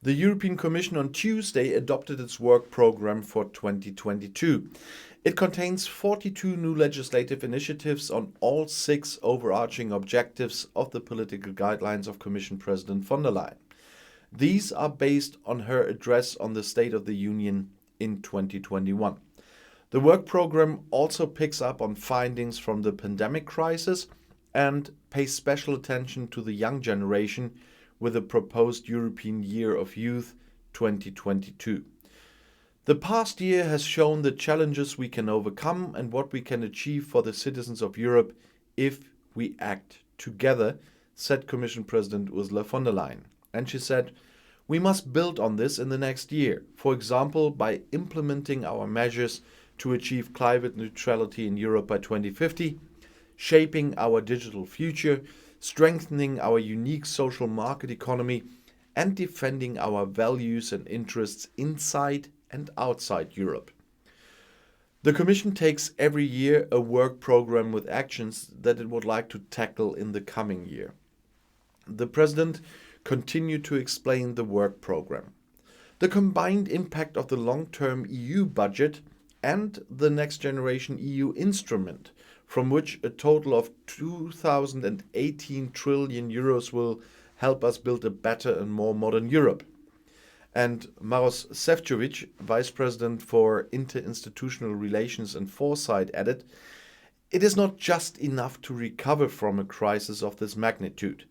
The European Commission on Tuesday adopted its work program for 2022. It contains 42 new legislative initiatives on all 6 overarching objectives of the political guidelines of Commission President von der Leyen. These are based on her address on the State of the Union in 2021. The work program also picks up on findings from the pandemic crisis and pays special attention to the young generation with the proposed European Year of Youth 2022. The past year has shown the challenges we can overcome and what we can achieve for the citizens of Europe if we act together, said Commission President Ursula von der Leyen. And she said, we must build on this in the next year, for example, by implementing our measures to achieve climate neutrality in Europe by 2050, shaping our digital future, strengthening our unique social market economy, and defending our values and interests inside and outside Europe. The Commission takes every year a work program with actions that it would like to tackle in the coming year. The President continued to explain the work program. The combined impact of the long-term EU budget and the Next Generation EU instrument, from which a total of 2018 trillion euros will help us build a better and more modern Europe. And Maros Šefčovič, Vice President for Interinstitutional Relations and Foresight, added, it is not just enough to recover from a crisis of this magnitude.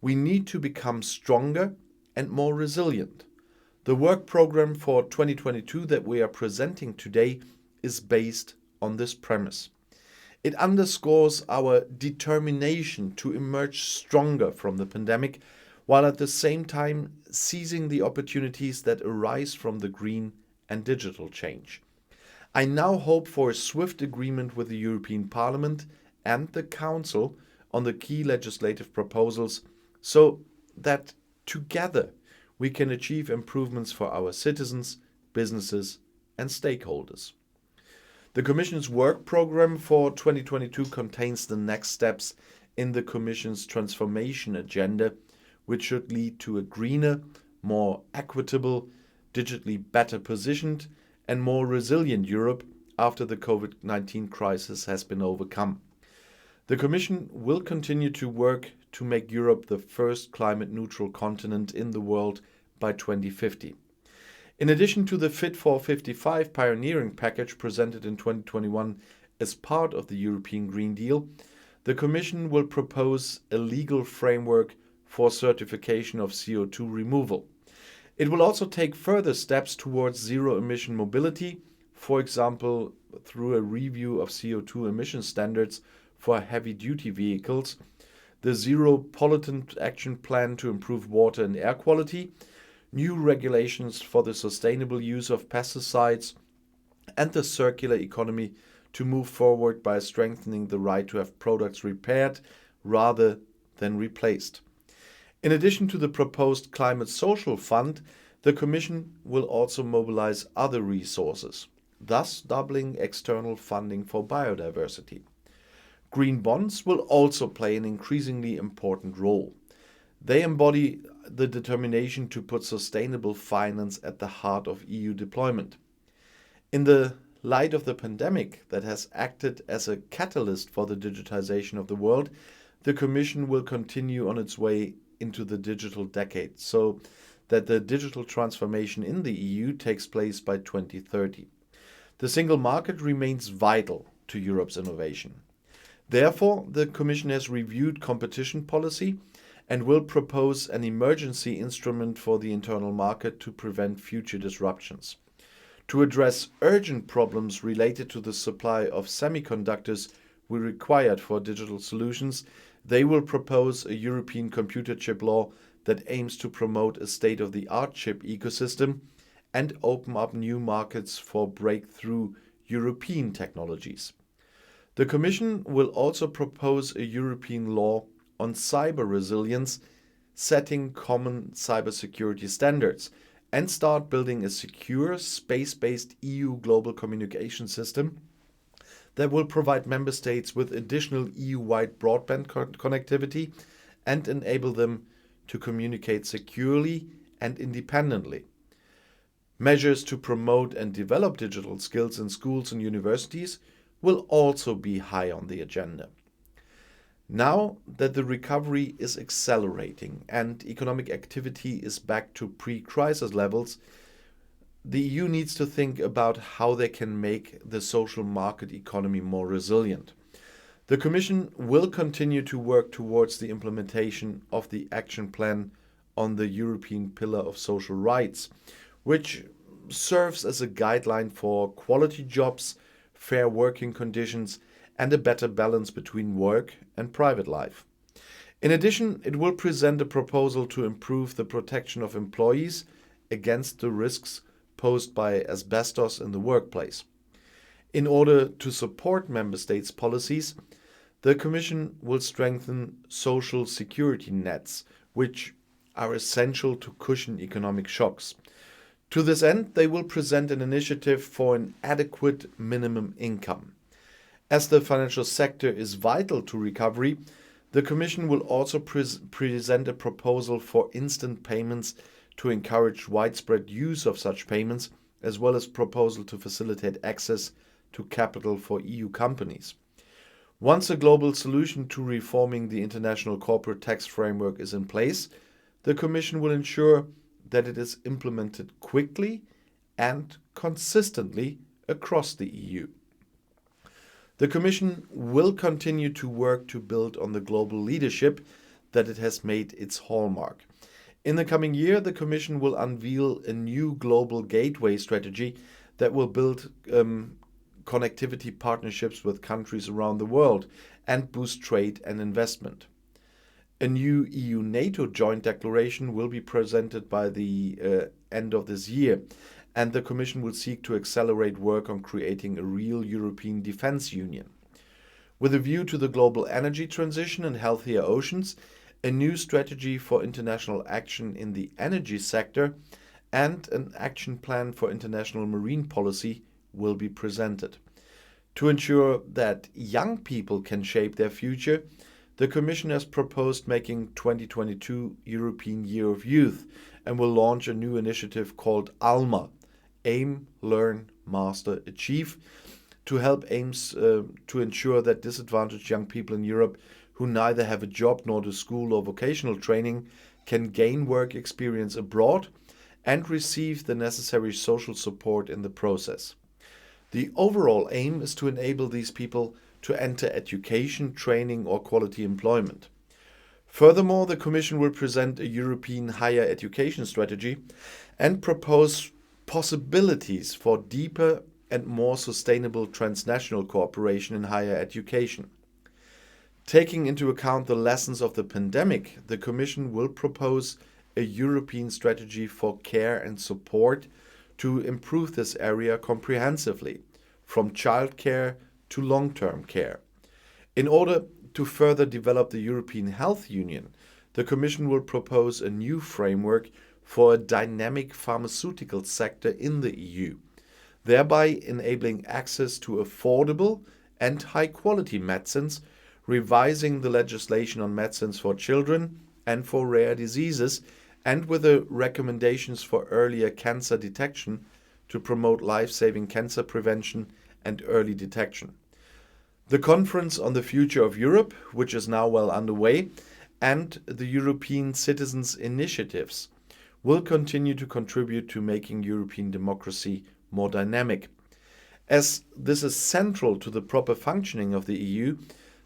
We need to become stronger and more resilient. The work program for 2022 that we are presenting today is based on this premise. It underscores our determination to emerge stronger from the pandemic, while at the same time seizing the opportunities that arise from the green and digital change. I now hope for a swift agreement with the European Parliament and the Council on the key legislative proposals so that together we can achieve improvements for our citizens, businesses, and stakeholders. The Commission's work program for 2022 contains the next steps in the Commission's transformation agenda, which should lead to a greener, more equitable, digitally better positioned, and more resilient Europe after the COVID-19 crisis has been overcome. The Commission will continue to work to make Europe the first climate-neutral continent in the world by 2050. In addition to the Fit for 55 pioneering package presented in 2021 as part of the European Green Deal, the Commission will propose a legal framework for certification of CO2 removal. It will also take further steps towards zero-emission mobility, for example, through a review of CO2 emission standards for heavy-duty vehicles, the Zero Pollutant Action Plan to improve water and air quality, new regulations for the sustainable use of pesticides, and the circular economy to move forward by strengthening the right to have products repaired rather than replaced. In addition to the proposed Climate Social Fund, the Commission will also mobilize other resources, thus doubling external funding for biodiversity. Green bonds will also play an increasingly important role. They embody the determination to put sustainable finance at the heart of EU deployment. In the light of the pandemic that has acted as a catalyst for the digitization of the world, the Commission will continue on its way into the digital decade so that the digital transformation in the EU takes place by 2030. The single market remains vital to Europe's innovation. Therefore, the Commission has reviewed competition policy and will propose an emergency instrument for the internal market to prevent future disruptions. To address urgent problems related to the supply of semiconductors we required for digital solutions, they will propose a European computer chip law that aims to promote a state-of-the-art chip ecosystem and open up new markets for breakthrough European technologies. The Commission will also propose a European law on cyber resilience, setting common cybersecurity standards, and start building a secure, space-based EU global communication system that will provide member states with additional EU-wide broadband connectivity and enable them to communicate securely and independently. Measures to promote and develop digital skills in schools and universities will also be high on the agenda. Now that the recovery is accelerating and economic activity is back to pre-crisis levels, the EU needs to think about how they can make the social market economy more resilient. The Commission will continue to work towards the implementation of the action plan on the European Pillar of Social Rights, which serves as a guideline for quality jobs, fair working conditions, and a better balance between work and private life. In addition, it will present a proposal to improve the protection of employees against the risks posed by asbestos in the workplace. In order to support Member States' policies, the Commission will strengthen social security nets, which are essential to cushion economic shocks. To this end, they will present an initiative for an adequate minimum income. As the financial sector is vital to recovery, the Commission will also present a proposal for instant payments to encourage widespread use of such payments, as well as proposal to facilitate access to capital for EU companies. Once a global solution to reforming the international corporate tax framework is in place, the Commission will ensure that it is implemented quickly and consistently across the EU. The Commission will continue to work to build on the global leadership that it has made its hallmark. In the coming year, the Commission will unveil a new global gateway strategy that will build connectivity partnerships with countries around the world and boost trade and investment. A new EU-NATO joint declaration will be presented by the end of this year, and the Commission will seek to accelerate work on creating a real European defense union. With a view to the global energy transition and healthier oceans, a new strategy for international action in the energy sector and an action plan for international marine policy will be presented. To ensure that young people can shape their future, the Commission has proposed making 2022 European Year of Youth and will launch a new initiative called ALMA, Aim, Learn, Master, Achieve, to help aims to ensure that disadvantaged young people in Europe who neither have a job nor do school or vocational training can gain work experience abroad and receive the necessary social support in the process. The overall aim is to enable these people to enter education, training, or quality employment. Furthermore, the Commission will present a European higher education strategy and propose possibilities for deeper and more sustainable transnational cooperation in higher education. Taking into account the lessons of the pandemic, the Commission will propose a European strategy for care and support to improve this area comprehensively, from childcare to long-term care. In order to further develop the European Health Union, the Commission will propose a new framework for a dynamic pharmaceutical sector in the EU, thereby enabling access to affordable and high-quality medicines, revising the legislation on medicines for children and for rare diseases, and with the recommendations for earlier cancer detection to promote life-saving cancer prevention and early detection. The Conference on the Future of Europe, which is now well underway, and the European Citizens' Initiatives will continue to contribute to making European democracy more dynamic. As this is central to the proper functioning of the EU,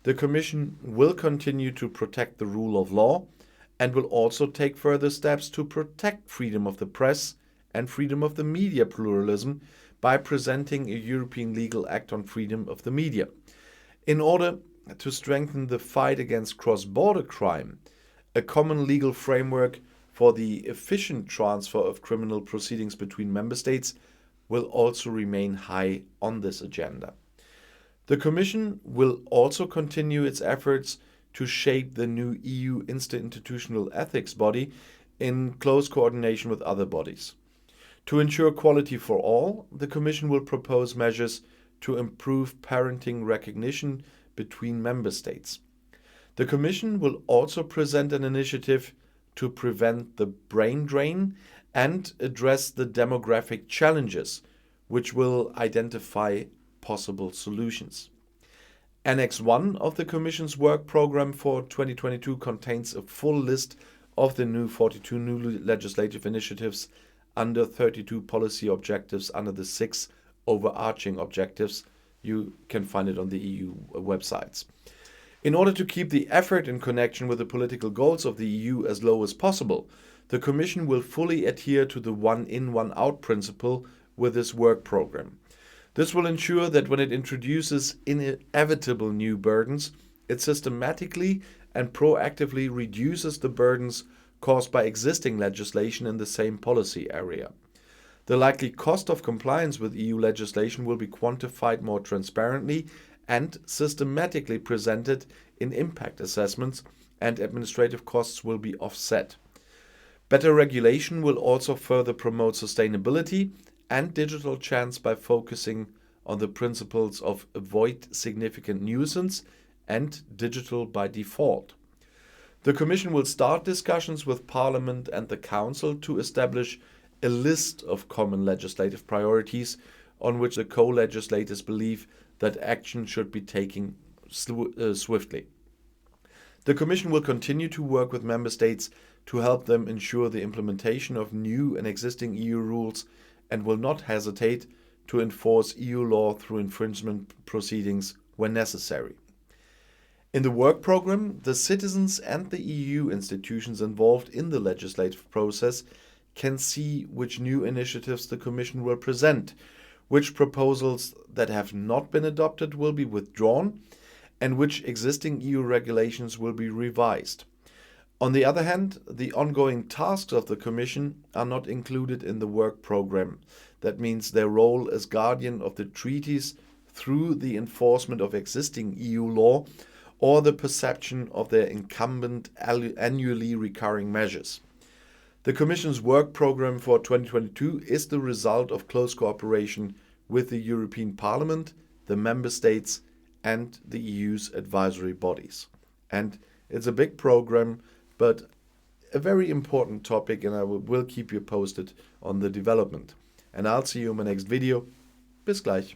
the Commission will continue to protect the rule of law and will also take further steps to protect freedom of the press and freedom of the media pluralism by presenting a European Legal Act on freedom of the media. In order to strengthen the fight against cross-border crime, a common legal framework for the efficient transfer of criminal proceedings between member states will also remain high on this agenda. The Commission will also continue its efforts to shape the new EU interinstitutional ethics body in close coordination with other bodies. To ensure quality for all, the Commission will propose measures to improve parenting recognition between member states. The Commission will also present an initiative to prevent the brain drain and address the demographic challenges, which will identify possible solutions. Annex 1 of the Commission's work program for 2022 contains a full list of the 42 new legislative initiatives under 32 policy objectives under the 6 overarching objectives. You can find it on the EU websites. In order to keep the effort in connection with the political goals of the EU as low as possible, the Commission will fully adhere to the one in, one out principle with this work program. This will ensure that when it introduces inevitable new burdens, it systematically and proactively reduces the burdens caused by existing legislation in the same policy area. The likely cost of compliance with EU legislation will be quantified more transparently and systematically presented in impact assessments, and administrative costs will be offset. Better regulation will also further promote sustainability and digital chance by focusing on the principles of avoid significant nuisance and digital by default. The Commission will start discussions with Parliament and the Council to establish a list of common legislative priorities on which the co-legislators believe that action should be taken swiftly. The Commission will continue to work with Member States to help them ensure the implementation of new and existing EU rules and will not hesitate to enforce EU law through infringement proceedings when necessary. In the work program, the citizens and the EU institutions involved in the legislative process can see which new initiatives the Commission will present, which proposals that have not been adopted will be withdrawn, and which existing EU regulations will be revised. On the other hand, the ongoing tasks of the Commission are not included in the work program. That means their role as guardian of the treaties through the enforcement of existing EU law or the perception of their incumbent annually recurring measures. The Commission's work program for 2022 is the result of close cooperation with the European Parliament, the Member States, and the EU's advisory bodies. And it's a big program, but a very important topic, and I will keep you posted on the development. And I'll see you in my next video. Bis gleich.